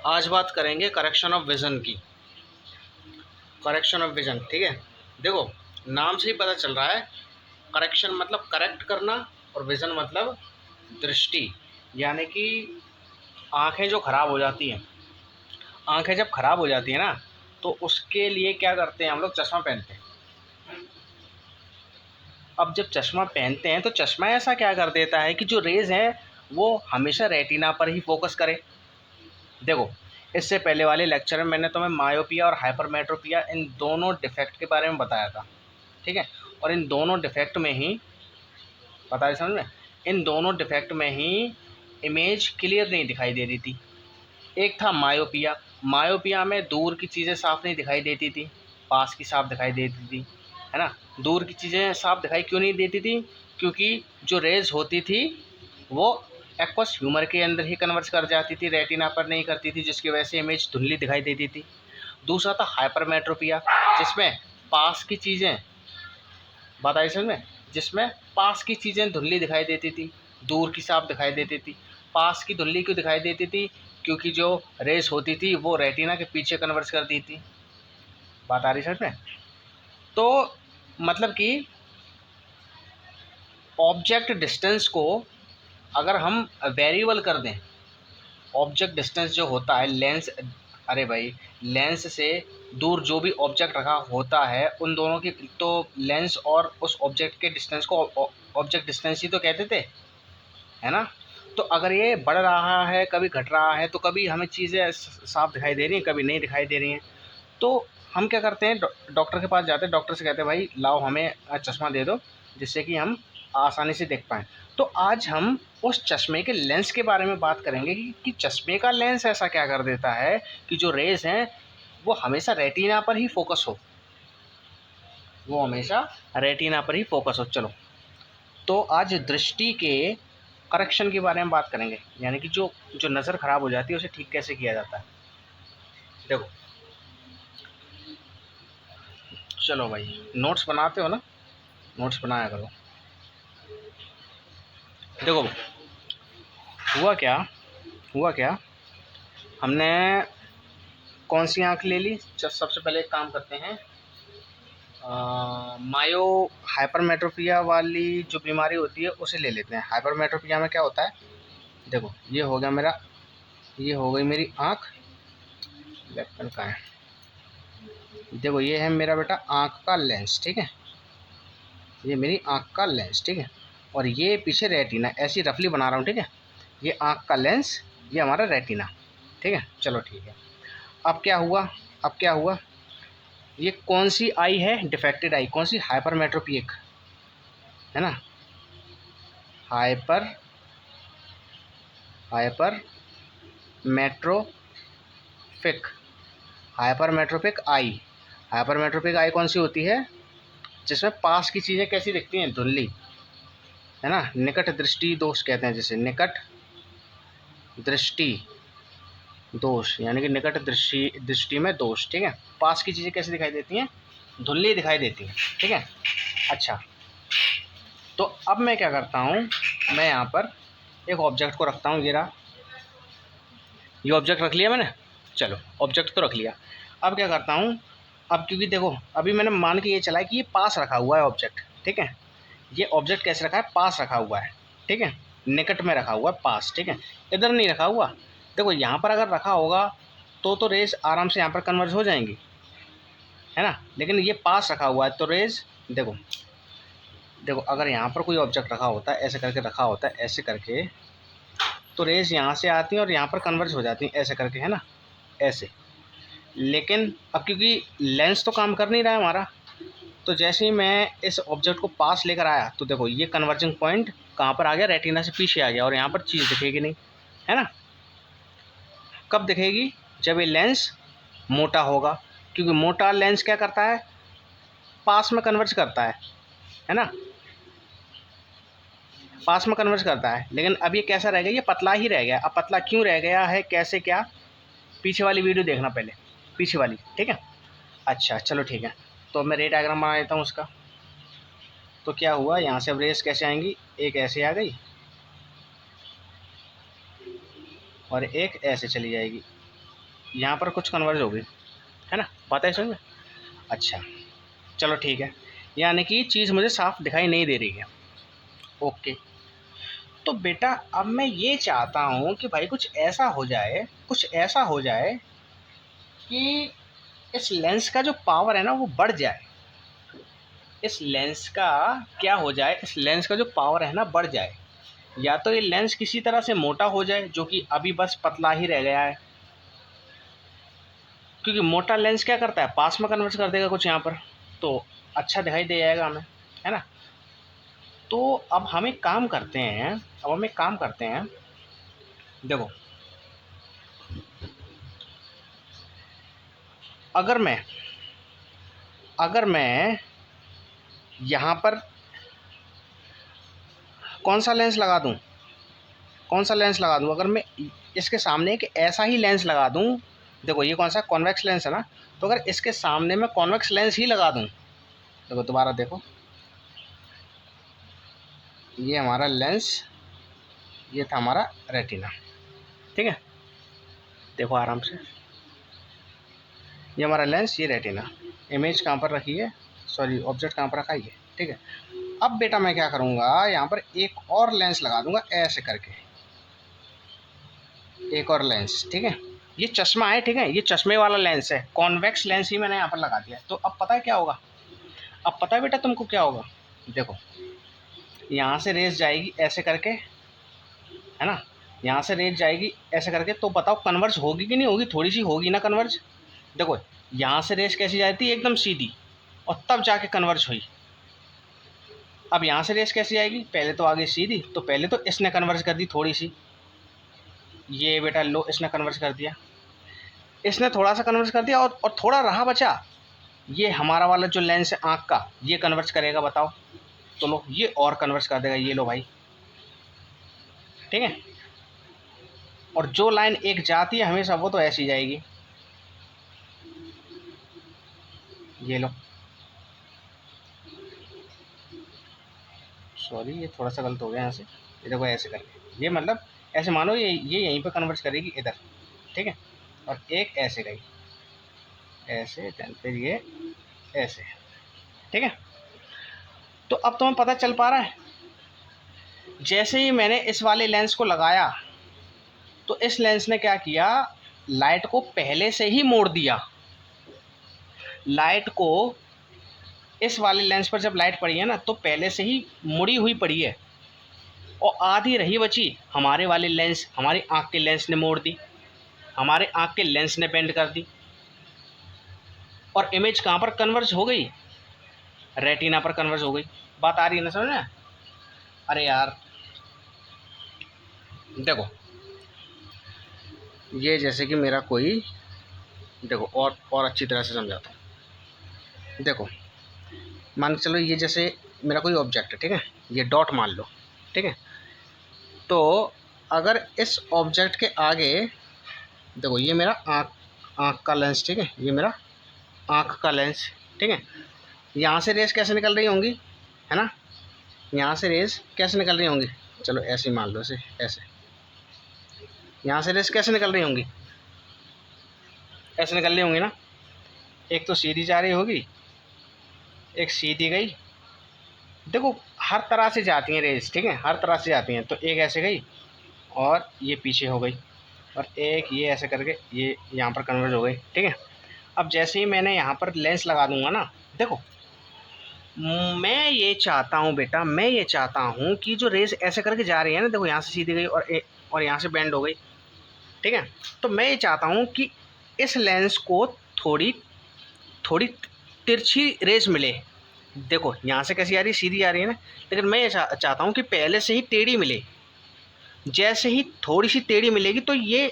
आज बात करेंगे करेक्शन ऑफ विज़न की। करेक्शन ऑफ विज़न, ठीक है। देखो, नाम से ही पता चल रहा है, करेक्शन मतलब करेक्ट करना और विज़न मतलब दृष्टि। यानी कि आँखें जो ख़राब हो जाती हैं, आँखें जब ख़राब हो जाती हैं ना, तो उसके लिए क्या करते हैं हम लोग, चश्मा पहनते हैं। अब जब चश्मा पहनते हैं तो चश्मा ऐसा क्या कर देता है कि जो रेज़ हैं वो हमेशा रेटिना पर ही फोकस करे। देखो, इससे पहले वाले लेक्चर में मैंने तुम्हें मायोपिया और हाइपरमेट्रोपिया इन दोनों डिफेक्ट के बारे में बताया था, ठीक है। और इन दोनों डिफेक्ट में ही बताया, समझ में, इन दोनों डिफेक्ट में ही इमेज क्लियर नहीं दिखाई दे रही थी। एक था मायोपिया। मायोपिया में दूर की चीज़ें साफ नहीं दिखाई देती थी, पास की साफ दिखाई देती थी, है ना। दूर की चीज़ें साफ दिखाई क्यों नहीं देती थी? क्योंकि जो रेज होती थी वो एक्वस ह्यूमर के अंदर ही कन्वर्ट कर जाती थी, रेटिना पर नहीं करती थी, जिसकी वजह से इमेज धुंधली दिखाई देती थी। दूसरा था हाइपरमेट्रोपिया, जिसमें पास की चीज़ें, बात आई समझ में, जिसमें पास की चीज़ें धुंधली दिखाई देती थी, दूर की साफ दिखाई देती थी। पास की धुंधली क्यों दिखाई देती थी? क्योंकि जो रेस होती थी वो रेटिना के पीछे कन्वर्ट कर दी थी। बात आ रही समझ में? तो मतलब कि ऑब्जेक्ट डिस्टेंस को अगर हम वेरिएबल कर दें, ऑब्जेक्ट डिस्टेंस जो होता है लेंस, अरे भाई, लेंस से दूर जो भी ऑब्जेक्ट रखा होता है उन दोनों की, तो लेंस और उस ऑब्जेक्ट के डिस्टेंस को ऑब्जेक्ट डिस्टेंस ही तो कहते थे, है ना। तो अगर ये बढ़ रहा है, कभी घट रहा है, तो कभी हमें चीज़ें साफ दिखाई दे रही हैं, कभी नहीं दिखाई दे रही हैं। तो हम क्या करते हैं, डॉक्टर के पास जाते हैं, डॉक्टर से कहते हैं भाई लाओ हमें चश्मा दे दो जिससे कि हम आसानी से देख पाएँ। तो आज हम उस चश्मे के लेंस के बारे में बात करेंगे कि चश्मे का लेंस ऐसा क्या कर देता है कि जो रेज़ हैं वो हमेशा रेटिना पर ही फोकस हो, वो हमेशा रेटिना पर ही फोकस हो। चलो, तो आज दृष्टि के करेक्शन के बारे में बात करेंगे, यानी कि जो जो नज़र ख़राब हो जाती है उसे ठीक कैसे किया जाता है। देखो, चलो भाई, नोट्स बनाते हो ना, नोट्स बनाया करो। देखो, हुआ क्या, हुआ क्या, हमने कौन सी आँख ले ली? सबसे पहले एक काम करते हैं, मायो हाइपरमेट्रोपिया वाली जो बीमारी होती है उसे ले लेते हैं। हाइपरमेट्रोपिया में क्या होता है, देखो ये हो गया मेरा, ये हो गई मेरी आँख, लेफ्ट पेन कहाँ है, देखो ये है मेरा बेटा आँख का लेंस, ठीक है, ये मेरी आँख का लेंस, ठीक है। और ये पीछे रेटिना, ऐसी रफली बना रहा हूँ, ठीक है। ये आँख का लेंस, ये हमारा रेटिना, ठीक है। चलो ठीक है, अब क्या हुआ, अब क्या हुआ, ये कौन सी आई है, डिफेक्टेड आई, कौन सी, हाइपरमेट्रोपिक, है ना। हाइपर हाइपर मेट्रोपिक, हाइपरमेट्रोपिक आई, हाइपरमेट्रोपिक आई कौन सी होती है? जिसमें पास की चीज़ें कैसी दिखती हैं, धुंधली, है ना। निकट दृष्टि दोष कहते हैं जिसे, निकट दृष्टि दोष, यानी कि निकट दृष्टि, दृष्टि में दोष, ठीक है। पास की चीज़ें कैसी दिखाई देती हैं, धुंधली दिखाई देती हैं, ठीक है। अच्छा, तो अब मैं क्या करता हूँ, मैं यहाँ पर एक ऑब्जेक्ट को रखता हूँ, ये ऑब्जेक्ट रख लिया मैंने, चलो ऑब्जेक्ट तो रख लिया। अब क्या करता हूँ, अब क्योंकि देखो अभी मैंने मान के ये चला कि ये पास रखा हुआ है ऑब्जेक्ट, ठीक है। ये ऑब्जेक्ट कैसे रखा है, पास रखा हुआ है, ठीक है, निकट में रखा हुआ है, पास, ठीक है, इधर नहीं रखा हुआ। देखो यहाँ पर अगर रखा होगा तो रेज आराम से यहाँ पर कन्वर्ज हो जाएंगी, है ना। लेकिन ये पास रखा हुआ है तो रेज, देखो देखो अगर यहाँ पर कोई ऑब्जेक्ट रखा होता है, ऐसे करके रखा होता है, ऐसे करके, तो रेज यहाँ से आती हैं और यहाँ पर कन्वर्ज हो जाती हैं, ऐसे करके, है ना, ऐसे। लेकिन अब क्योंकि लेंस तो काम कर नहीं रहा है हमारा, तो जैसे ही मैं इस ऑब्जेक्ट को पास लेकर आया तो देखो ये कन्वर्जिंग पॉइंट कहाँ पर आ गया, रेटिना से पीछे आ गया, और यहाँ पर चीज़ दिखेगी नहीं, है ना। कब दिखेगी, जब ये लेंस मोटा होगा, क्योंकि मोटा लेंस क्या करता है, पास में कन्वर्ज करता है ना, पास में कन्वर्ज करता है। लेकिन अब ये कैसा रह गया, ये पतला ही रह गया। अब पतला क्यों रह गया है, कैसे, क्या, पीछे वाली वीडियो देखना पहले, पीछे वाली, ठीक है। अच्छा चलो ठीक है, तो मैं रे डायग्राम बना देता हूँ उसका। तो क्या हुआ, यहाँ से अब रेस कैसे आएंगी, एक ऐसे आ गई और एक ऐसे चली जाएगी, यहाँ पर कुछ कन्वर्ज होगी, है ना, बात है समझ में। अच्छा चलो ठीक है, यानी कि चीज़ मुझे साफ दिखाई नहीं दे रही है। ओके, तो बेटा अब मैं ये चाहता हूँ कि भाई कुछ ऐसा हो जाए, कुछ ऐसा हो जाए कि इस लेंस का जो पावर है ना वो बढ़ जाए। इस लेंस का क्या हो जाए, इस लेंस का जो पावर है ना बढ़ जाए। या तो ये लेंस किसी तरह से मोटा हो जाए, जो कि अभी बस पतला ही रह गया है, क्योंकि मोटा लेंस क्या करता है, पास में कन्वर्ट कर देगा कुछ यहाँ पर, तो अच्छा दिखाई दे जाएगा हमें, है ना। तो अब हम एक काम करते हैं, देखो अगर मैं यहाँ पर कौन सा लेंस लगा दूँ, अगर मैं इसके सामने एक ऐसा ही लेंस लगा दूँ, देखो ये कौन सा कॉन्वेक्स लेंस है ना, तो अगर इसके सामने मैं कॉन्वेक्स लेंस ही लगा दूँ, देखो दोबारा देखो, ये हमारा लेंस, ये था हमारा रेटिना, ठीक है, देखो आराम से, ये हमारा लेंस, ये रेटिना, इमेज कहाँ पर रखी है, सॉरी ऑब्जेक्ट कहाँ पर रखा है ये, ठीक है। अब बेटा मैं क्या करूँगा, यहाँ पर एक और लेंस लगा दूंगा ऐसे करके, एक और लेंस, ठीक है। ये चश्मा है, ठीक है, ये चश्मे वाला लेंस है, कॉन्वेक्स लेंस ही मैंने यहाँ पर लगा दिया। तो अब पता है क्या होगा, अब पता है बेटा तुमको क्या होगा, देखो यहाँ से रेस जाएगी ऐसे करके, है ना, यहाँ से रेस जाएगी ऐसे करके, तो बताओ कन्वर्ज होगी कि नहीं होगी, थोड़ी सी होगी ना कन्वर्ज। देखो यहाँ से रेस कैसी जाती है, एकदम सीधी, और तब जाके कन्वर्ज हुई। अब यहाँ से रेस कैसी आएगी, पहले तो आगे सीधी, तो पहले तो इसने कन्वर्ज कर दी थोड़ी सी, ये बेटा लो इसने कन्वर्ज कर दिया, इसने थोड़ा सा कन्वर्ज कर दिया, और थोड़ा रहा बचा, ये हमारा वाला जो लेंस है आँख का, ये कन्वर्ज करेगा, बताओ, तो लो ये और कन्वर्ज कर देगा, ये लो भाई, ठीक है। और जो लाइन एक जाती है हमेशा, वो तो ऐसी जाएगी, ये लो, सॉरी ये थोड़ा सा गलत हो गया यहाँ से, ये देखो ऐसे करके, ये मतलब ऐसे मानो ये यहीं पे कन्वर्ट करेगी इधर, ठीक है, और एक ऐसे गई ऐसे, फिर ये ऐसे, ठीक है। तो अब तुम्हें पता चल पा रहा है, जैसे ही मैंने इस वाले लेंस को लगाया, तो इस लेंस ने क्या किया, लाइट को पहले से ही मोड़ दिया। लाइट को इस वाले लेंस पर जब लाइट पड़ी है ना, तो पहले से ही मुड़ी हुई पड़ी है, और आधी रही बची हमारे वाले लेंस, हमारी आँख के लेंस ने मोड़ दी, हमारे आँख के लेंस ने बेंड कर दी, और इमेज कहाँ पर कन्वर्ज हो गई, रेटिना पर कन्वर्ज हो गई। बात आ रही है ना समझ में। अरे यार देखो, ये जैसे कि मेरा कोई, देखो और अच्छी तरह से समझाता हूँ। देखो मान के चलो, ये जैसे मेरा कोई ऑब्जेक्ट है, ठीक है, ये डॉट मान लो, ठीक है। तो अगर इस ऑब्जेक्ट के आगे, देखो ये मेरा आँख का लेंस, ठीक है, ये मेरा आँख का लेंस, ठीक है। यहाँ से रेस कैसे निकल रही होंगी, है ना, यहाँ से रेस कैसे निकल रही होंगी, चलो ऐसे मान लो, इसे ऐसे, यहाँ से रेस कैसे निकल रही होंगी, ऐसे निकल रही होंगी ना। एक तो सीधी जा रही होगी, एक सीधी गई, देखो हर तरह से जाती हैं रेस, ठीक है, हर तरह से जाती हैं। तो एक ऐसे गई और ये पीछे हो गई, और एक ये ऐसे करके ये यहाँ पर कन्वर्ज हो गई, ठीक है। अब जैसे ही मैंने यहाँ पर लेंस लगा दूंगा ना, देखो मैं ये चाहता हूँ बेटा, मैं ये चाहता हूँ कि जो रेस ऐसे करके जा रही है ना, देखो यहाँ से सीधी गई और यहाँ से बेंड हो गई, ठीक है। तो मैं ये चाहता हूँ कि इस लेंस को थोड़ी थोड़ी तिरछी रेस मिले। देखो यहाँ से कैसी आ रही है, सीधी आ रही है ना, लेकिन मैं ये चाहता हूँ कि पहले से ही टेढ़ी मिले। जैसे ही थोड़ी सी टेढ़ी मिलेगी, तो ये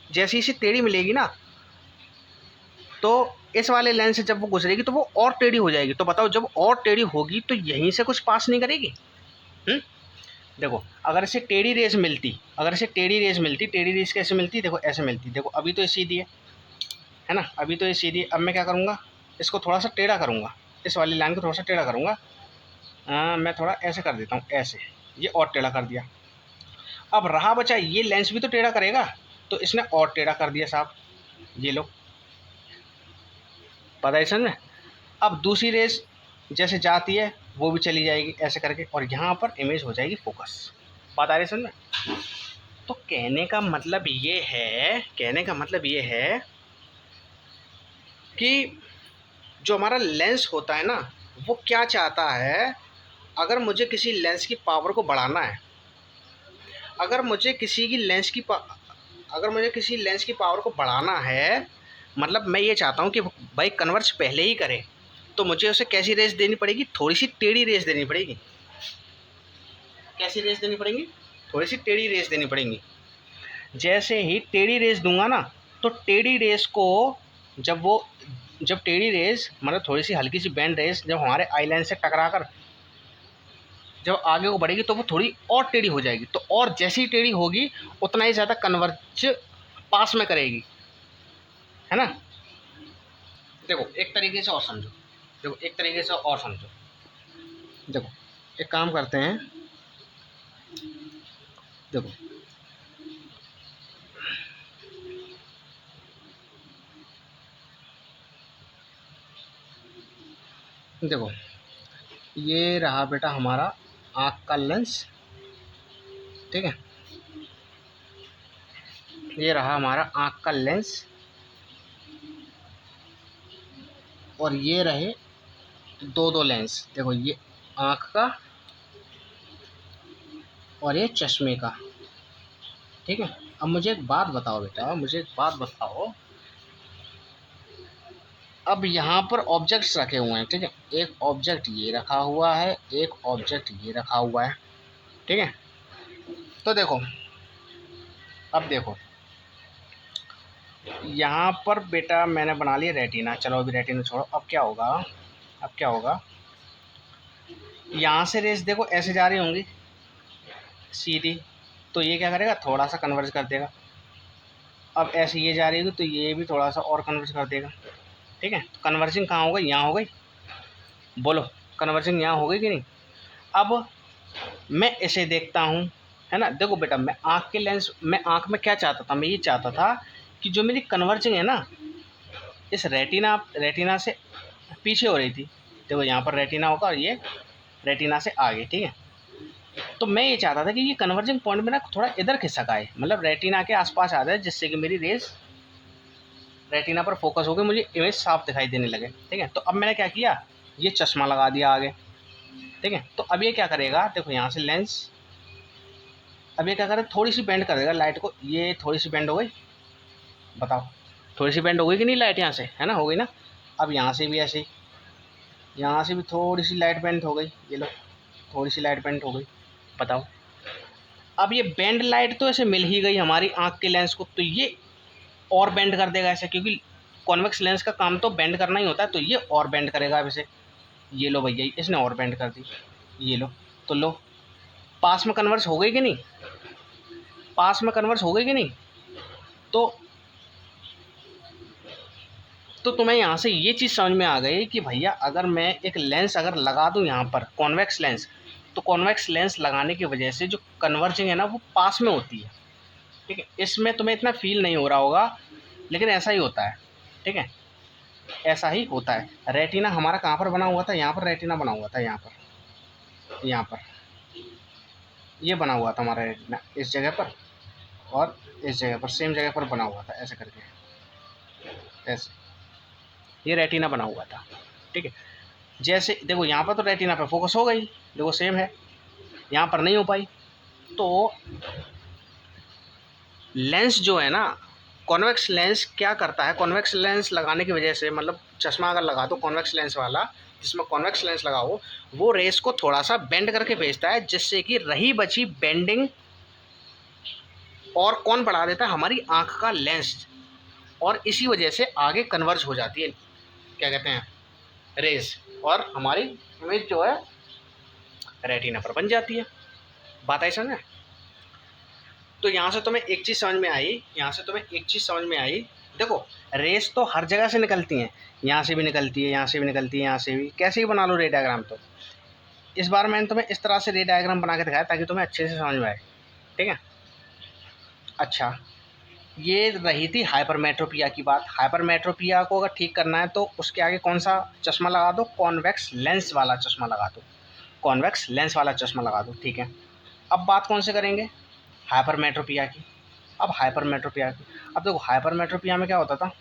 जैसे ही इसे टेढ़ी मिलेगी ना, तो इस वाले लेंस से जब वो गुजरेगी तो वो और टेढ़ी हो जाएगी। तो बताओ जब और टेढ़ी होगी तो यहीं से कुछ पास नहीं करेगी। देखो अगर इसे टेढ़ी रेस मिलती, टेढ़ी रेस कैसे मिलती, देखो ऐसे मिलती, देखो अभी तो ये सीधी है ना, अभी तो ये सीधी। अब मैं क्या करूँगा, इसको थोड़ा सा टेढ़ा करूँगा, इस वाली लाइन को थोड़ा सा टेढ़ा करूँगा, मैं थोड़ा ऐसे कर देता हूँ, ऐसे, ये और टेढ़ा कर दिया। अब रहा बचा ये लेंस भी तो टेढ़ा करेगा, तो इसने और टेढ़ा कर दिया साहब, ये लो, पता है समझ में। अब दूसरी रेस जैसे जाती है वो भी चली जाएगी ऐसे करके, और यहाँ पर इमेज हो जाएगी फोकस। बात आ रही है समझ में। तो कहने का मतलब ये है, कहने का मतलब ये है कि जो हमारा लेंस होता है ना, वो क्या चाहता है, अगर मुझे किसी लेंस की पावर को बढ़ाना है, अगर मुझे किसी लेंस की पावर को बढ़ाना है, मतलब मैं ये चाहता हूँ कि भाई कन्वर्ज पहले ही करे, तो मुझे उसे कैसी रेस देनी पड़ेगी, थोड़ी सी टेढ़ी रेस देनी पड़ेगी। कैसी रेस देनी पड़ेगी, थोड़ी सी टेढ़ी रेस देनी पड़ेगी। जैसे ही टेढ़ी रेस दूंगा ना, तो टेढ़ी रेस को जब टेढ़ी रेस मतलब थोड़ी सी हल्की सी बैंड रेस जब हमारे आई लाइन से टकरा कर जब आगे को बढ़ेगी, तो वो थोड़ी और टेढ़ी हो जाएगी। तो और जैसी टेढ़ी होगी उतना ही ज़्यादा कन्वर्ज पास में करेगी, है ना। देखो एक तरीके से और समझो, देखो एक तरीके से और समझो। देखो एक काम करते हैं, देखो देखो ये रहा बेटा हमारा आँख का लेंस, ठीक है। ये रहा हमारा आँख का लेंस, और ये रहे दो लेंस। देखो ये आँख का और ये चश्मे का, ठीक है। अब मुझे एक बात बताओ बेटा, मुझे एक बात बताओ, अब यहाँ पर ऑब्जेक्ट्स रखे हुए हैं, ठीक है। एक ऑब्जेक्ट ये रखा हुआ है, एक ऑब्जेक्ट ये रखा हुआ है, ठीक है। तो देखो, अब देखो यहाँ पर बेटा मैंने बना लिया रेटिना। चलो अभी रेटिना छोड़ो, अब क्या होगा, अब क्या होगा, यहाँ से रेस देखो ऐसे जा रही होंगी सीधी, तो ये क्या करेगा, थोड़ा सा कन्वर्ज कर देगा। अब ऐसे ये जा रही होगी तो ये भी थोड़ा सा और कन्वर्ज कर देगा, ठीक है। तो कन्वर्जिंग कहाँ हो गई, यहाँ हो गई, बोलो कन्वर्जिंग यहाँ हो गई कि नहीं। अब मैं इसे देखता हूँ, है ना। देखो बेटा मैं आँख के लेंस, मैं आँख में क्या चाहता था, मैं ये चाहता था कि जो मेरी कन्वर्जिंग है ना, इस रेटिना से पीछे हो रही थी। देखो यहाँ पर रेटिना होगा और ये रेटिना से आगे, ठीक है। तो मैं ये चाहता था कि ये कन्वर्जिंग पॉइंट में ना थोड़ा इधर खिसक आए, मतलब रेटिना के आसपास आ जाए, जिससे कि मेरी रेस रेटिना पर फोकस हो गई, मुझे इमेज साफ दिखाई देने लगे, ठीक है। तो अब मैंने क्या किया, ये चश्मा लगा दिया आगे, ठीक है। तो अब ये क्या करेगा, देखो यहाँ से लेंस, अब ये क्या करेगा, थोड़ी सी बेंड कर देगा लाइट को। ये थोड़ी सी बेंड हो गई, बताओ थोड़ी सी बेंड हो गई कि नहीं लाइट यहाँ से, है ना, हो गई ना। अब यहाँ से भी ऐसे ही, यहाँ से भी थोड़ी सी लाइट बेंड हो गई, ये लो थोड़ी सी लाइट बेंड हो गई, बताओ। अब ये बेंड लाइट तो ऐसे मिल ही गई हमारी आँख के लेंस को, तो ये और बेंड कर देगा ऐसे, क्योंकि कॉन्वेक्स लेंस का काम तो बेंड करना ही होता है, तो ये और बेंड करेगा अब इसे। ये लो भैया इसने और बेंड कर दी, ये लो, तो लो पास में कन्वर्स हो गई कि नहीं, पास में कन्वर्स हो गई कि नहीं। तो तुम्हें यहाँ से ये चीज़ समझ में आ गई कि भैया अगर मैं एक लेंस अगर लगा दूँ यहाँ पर कॉन्वेक्स लेंस, तो कॉन्वेक्स लेंस लगाने की वजह से जो कन्वर्जिंग है ना वो पास में होती है, ठीक है। इसमें तुम्हें इतना फील नहीं हो रहा होगा, लेकिन ऐसा ही होता है, ठीक है, ऐसा ही होता है। रेटिना हमारा कहाँ पर बना हुआ था, यहाँ पर रेटिना बना हुआ था, यहाँ पर ये बना हुआ था हमारा रेटिना, इस जगह पर और इस जगह पर सेम जगह पर बना हुआ था, ऐसे करके, ऐसे ये रेटिना बना हुआ था, ठीक है। जैसे देखो यहाँ पर तो रेटिना पे फोकस हो गई, देखो सेम है, यहाँ पर नहीं हो पाई। तो लेंस जो है ना, कॉन्वेक्स लेंस क्या करता है, कॉन्वेक्स लेंस लगाने की वजह से, मतलब चश्मा अगर लगा दो कॉन्वेक्स लेंस वाला, जिसमें कॉन्वेक्स लेंस लगा हो, वो रेस को थोड़ा सा बेंड करके भेजता है, जिससे कि रही बची बेंडिंग और कौन बढ़ा देता है, हमारी आँख का लेंस, और इसी वजह से आगे कन्वर्ज हो जाती है, क्या कहते हैं, रेस, और हमारी इमेज जो है रेटिना पर बन जाती है। बात आई समझ में। तो यहाँ से तुम्हें एक चीज़ समझ में आई, यहाँ से तुम्हें एक चीज़ समझ में आई, देखो रेस तो हर जगह से निकलती हैं, यहाँ से भी निकलती है, यहाँ से भी निकलती है, यहाँ से भी, कैसे ही बना लो रे डायग्राम। तो इस बार मैंने तुम्हें इस तरह से रे डायग्राम बना के दिखाया ताकि तुम्हें अच्छे से समझ में आए, ठीक है। अच्छा ये रही थी हाइपरमेट्रोपिया की बात। हाइपरमेट्रोपिया को अगर ठीक करना है तो उसके आगे कौन सा चश्मा लगा दो? कॉन्वेक्स लेंस वाला चश्मा लगा दो, कॉन्वेक्स लेंस वाला चश्मा लगा दो, ठीक है। अब बात कौन से करेंगे? हाइपरमेट्रोपिया की। अब हाइपरमेट्रोपिया की, अब देखो हाइपरमेट्रोपिया में क्या होता था?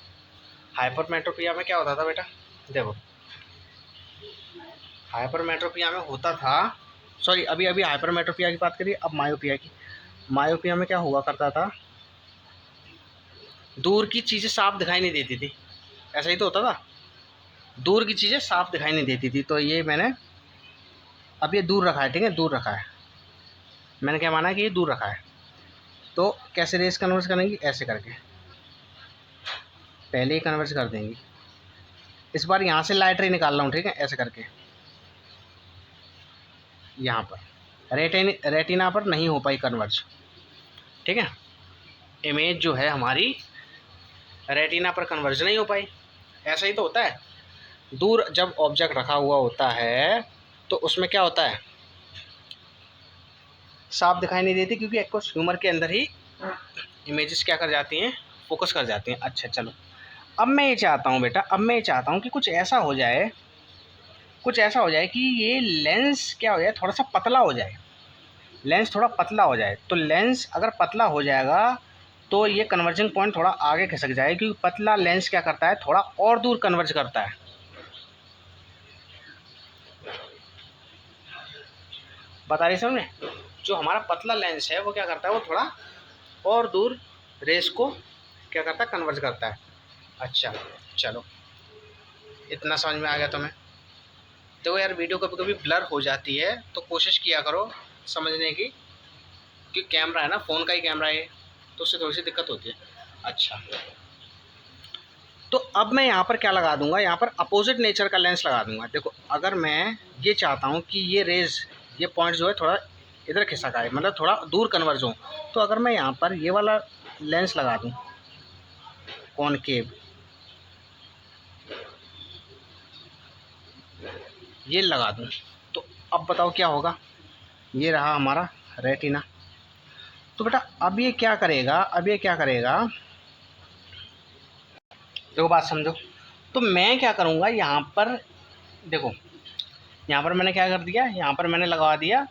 हाइपरमेट्रोपिया में क्या होता था बेटा? देखो हाइपरमेट्रोपिया में होता था, सॉरी अभी अभी हाइपरमेट्रोपिया की बात करिए, अब मायोपिया की। मायोपिया में क्या हुआ करता था? दूर की चीज़ें साफ दिखाई नहीं देती थी, ऐसा ही तो होता था, दूर की चीज़ें साफ दिखाई नहीं देती थी। तो ये मैंने अब ये दूर रखा है, ठीक है, दूर रखा है, मैंने क्या माना कि ये दूर रखा है। तो कैसे रेस कन्वर्ट करेंगी? ऐसे करके पहले ही कन्वर्ट कर देंगी। इस बार यहाँ से लाइट रे निकाल रहा हूँ, ठीक है, ऐसे करके यहाँ पर रेटिना पर नहीं हो पाई कन्वर्ज, ठीक है, इमेज जो है हमारी रेटिना पर कन्वर्ज नहीं हो पाई। ऐसा ही तो होता है, दूर जब ऑब्जेक्ट रखा हुआ होता है तो उसमें क्या होता है? साफ दिखाई नहीं देती, क्योंकि एक्वस ह्यूमर के अंदर ही इमेजेस क्या कर जाती हैं? फोकस कर जाती हैं। अच्छा चलो, अब मैं ये चाहता हूँ बेटा, अब मैं ये चाहता हूँ कि कुछ ऐसा हो जाए, कुछ ऐसा हो जाए कि ये लेंस क्या हो जाए? थोड़ा सा पतला हो जाए, लेंस थोड़ा पतला हो जाए। तो लेंस अगर पतला हो जाएगा तो ये कन्वर्जिंग पॉइंट थोड़ा आगे खिसक जाएगा, क्योंकि पतला लेंस क्या करता है? थोड़ा और दूर कन्वर्ज करता है। बता रही समझे? जो हमारा पतला लेंस है वो क्या करता है? वो थोड़ा और दूर रेस को क्या करता है? कन्वर्ज करता है। अच्छा चलो, इतना समझ में आ गया तुम्हें? तो यार वीडियो कभी कभी ब्लर हो जाती है, तो कोशिश किया करो समझने की, कि कैमरा है ना, फ़ोन का ही कैमरा है, तो उससे थोड़ी सी दिक्कत होती है। अच्छा, तो अब मैं यहाँ पर क्या लगा दूंगा? यहाँ पर अपोजिट नेचर का लेंस लगा दूंगा। देखो अगर मैं ये चाहता हूँ कि ये रेज, ये पॉइंट जो है थोड़ा इधर खिसक आए, मतलब थोड़ा दूर कन्वर्ज हो, तो अगर मैं यहाँ पर ये वाला लेंस लगा दूँ, कॉनकेव, ये लगा दूँ, तो अब बताओ क्या होगा? ये रहा हमारा रेटिना। तो बेटा अब ये क्या करेगा? अब ये क्या करेगा? देखो बात समझो। तो मैं क्या करूँगा यहाँ पर? देखो यहाँ पर मैंने क्या कर दिया? यहाँ पर मैंने लगा दिया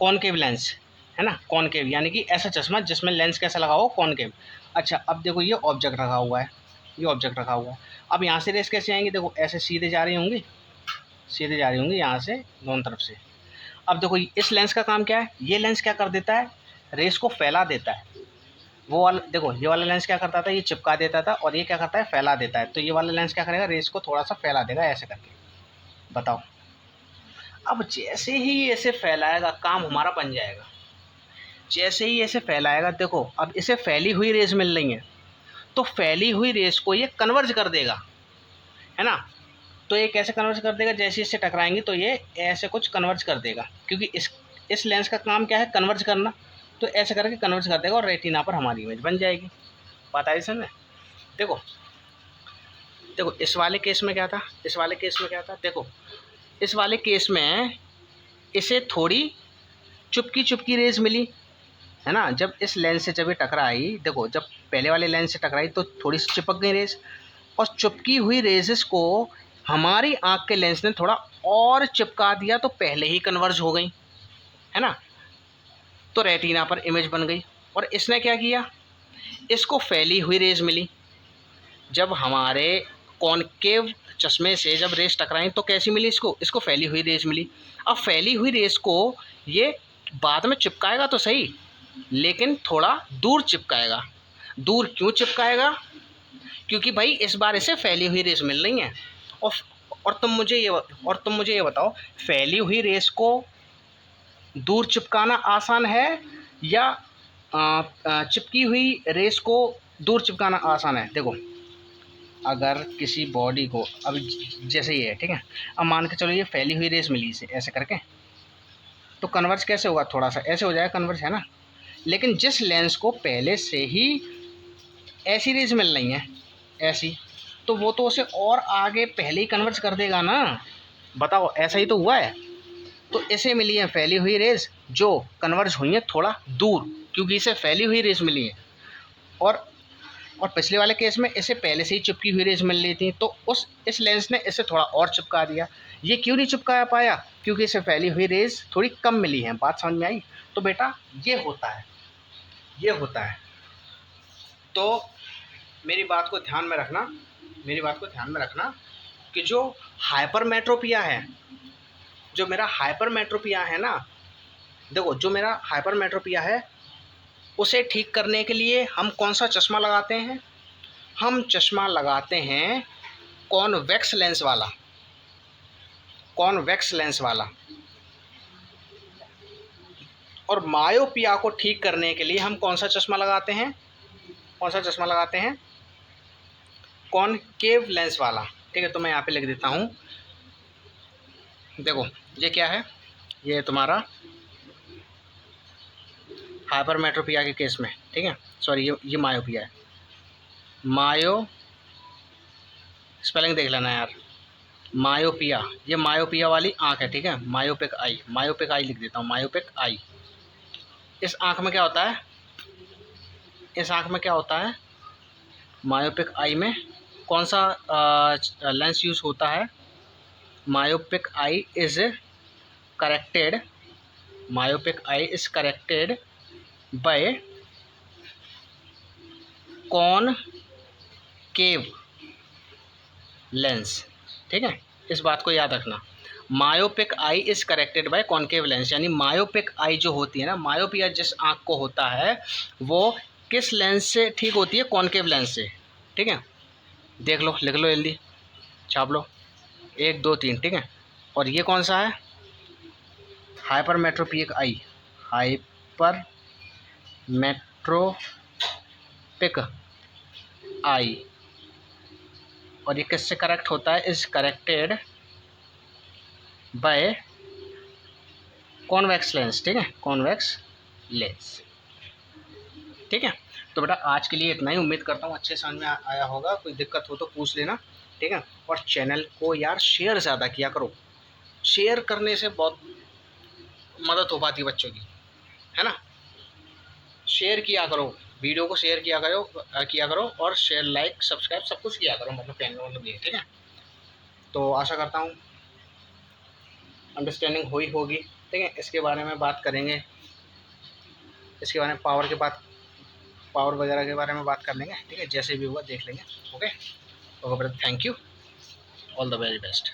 कॉनकेव लेंस, है ना, कॉनकेव, यानी कि ऐसा चश्मा जिसमें लेंस कैसा लगा हो? कॉनकेव। अच्छा अब देखो ये ऑब्जेक्ट रखा हुआ है, ये ऑब्जेक्ट रखा हुआ है। अब यहाँ से रेस कैसे आएंगी? देखो ऐसे सीधे जा रही होंगी, सीधे जा रही होंगी यहाँ से दोनों तरफ से। अब देखो इस लेंस का काम क्या है? ये लेंस क्या कर देता है? रेस को फैला देता है। वो वाला देखो, ये वाला लेंस क्या करता था? ये चिपका देता था, और ये क्या करता है? फैला देता है। तो ये वाला लेंस क्या करेगा? रेस को थोड़ा सा फैला देगा ऐसे करके। बताओ, अब जैसे ही ऐसे फैलाएगा काम हमारा बन जाएगा। जैसे ही ऐसे फैलाएगा, देखो अब इसे फैली हुई रेस मिल रही है, तो फैली हुई रेस को ये कन्वर्ज कर देगा, है ना। तो ये कैसे कन्वर्ज कर देगा? जैसे इससे टकराएंगी तो ये ऐसे कुछ कन्वर्ज कर देगा, क्योंकि इस लेंस का काम क्या है? कन्वर्ज करना। तो ऐसे करके कन्वर्ज कर देगा और रेटिना पर हमारी इमेज बन जाएगी। पता है समझ में? देखो देखो इस वाले केस में क्या था? इस वाले केस में क्या था? देखो इस वाले केस में इसे थोड़ी चुपकी चुपकी रेज मिली, है ना। जब इस लेंस से जब ये टकराई, देखो जब पहले वाले लेंस से टकराई तो थोड़ी सी चिपक गई रेज, और चिपकी हुई रेजेस को हमारी आँख के लेंस ने थोड़ा और चिपका दिया, तो पहले ही कन्वर्ज हो गई, है ना। तो रेटिना पर इमेज बन गई। और इसने क्या किया? इसको फैली हुई रेज मिली। जब हमारे कॉनकेव चश्मे से जब रेस टकराई तो कैसी मिली इसको? इसको फैली हुई रेस मिली। अब फैली हुई रेस को ये बाद में चिपकाएगा तो सही, लेकिन थोड़ा दूर चिपकाएगा। दूर क्यों चिपकाएगा? क्योंकि भाई इस बार इसे फैली हुई रेस मिल रही है। और तुम मुझे ये बताओ, फैली हुई रेस को दूर चिपकाना आसान है या चिपकी हुई रेस को दूर चिपकाना आसान है? देखो अगर किसी बॉडी को, अब जैसे ये है, ठीक है, अब मान के चलो ये फैली हुई रेस मिली इसे ऐसे करके, तो कन्वर्ज कैसे होगा? थोड़ा सा ऐसे हो जाएगा कन्वर्ज, है ना। लेकिन जिस लेंस को पहले से ही ऐसी रेस मिल रही हैं, ऐसी, तो वो तो उसे और आगे पहले ही कन्वर्ज कर देगा ना। बताओ ऐसा ही तो हुआ है। तो इसे मिली है फैली हुई रेस जो कन्वर्ज हुई है थोड़ा दूर, क्योंकि इसे फैली हुई रेस मिली है। और पिछले वाले केस में इसे पहले से ही चिपकी हुई रेज मिल रही थी, तो इस लेंस ने इसे थोड़ा और चिपका दिया। ये क्यों नहीं चिपका पाया? क्योंकि इसे फैली हुई रेज थोड़ी कम मिली है। बात समझ में आई? तो बेटा ये होता है, ये होता है। तो मेरी बात को ध्यान में रखना, मेरी बात को ध्यान में रखना कि जो हाइपरमेट्रोपिया है, जो मेरा हाइपरमेट्रोपिया है ना, देखो जो मेरा हाइपरमेट्रोपिया है उसे ठीक करने के लिए हम कौन सा चश्मा लगाते हैं? हम चश्मा लगाते हैं कॉन्वेक्स लेंस वाला, कॉन्वेक्स लेंस वाला। और मायोपिया को ठीक करने के लिए हम कौन सा चश्मा लगाते हैं? कौन सा चश्मा लगाते हैं? कॉनकेव लेंस वाला। ठीक है, तो मैं यहाँ पे लिख देता हूँ। देखो ये क्या है, ये तुम्हारा हाइपरमेट्रोपिया के केस में, ठीक है, सॉरी ये मायोपिया है। मायो स्पेलिंग देख लेना यार, मायोपिया, ये मायोपिया वाली आँख है, ठीक है, मायोपिक आई, मायोपिक आई लिख देता हूँ, मायोपिक आई। इस आँख में क्या होता है? इस आँख में क्या होता है? मायोपिक आई में कौन सा लेंस यूज़ होता है? Myopic I is corrected, myopic I is corrected bye concave lens. ठीक है, इस बात को याद रखना, myopic I is corrected bye concave lens. यानी मायोपिक आई जो होती है ना, मायोपिया जिस आँख को होता है वो किस लेंस से ठीक होती है? कॉनकेव लेंस से। ठीक है, देख लो, लिख लो, जल्दी छाप लो, 1 2 3। ठीक है, और ये कौन सा है? हाइपरमेट्रोपिक आई, हाइपरमेट्रोपिक आई। और ये किससे करेक्ट होता है? Is corrected by convex lens. ठीक है, कॉन्वेक्स लेंस। ठीक है, तो बेटा आज के लिए इतना ही। उम्मीद करता हूँ अच्छे समझ में आया होगा। कोई दिक्कत हो तो पूछ लेना। ठीक है, और चैनल को यार शेयर ज़्यादा किया करो, शेयर करने से बहुत मदद हो पाती है बच्चों की, है ना। शेयर किया करो, वीडियो को शेयर किया करो और शेयर, लाइक, सब्सक्राइब सब कुछ किया करो, मतलब कहने का मतलब ये। ठीक है, तो आशा करता हूँ अंडरस्टैंडिंग हुई होगी। ठीक है, इसके बारे में बात करेंगे, इसके बारे में पावर वगैरह के बारे में बात कर लेंगे। ठीक है, जैसे भी हुआ देख लेंगे। Okay, thank you, all the very best.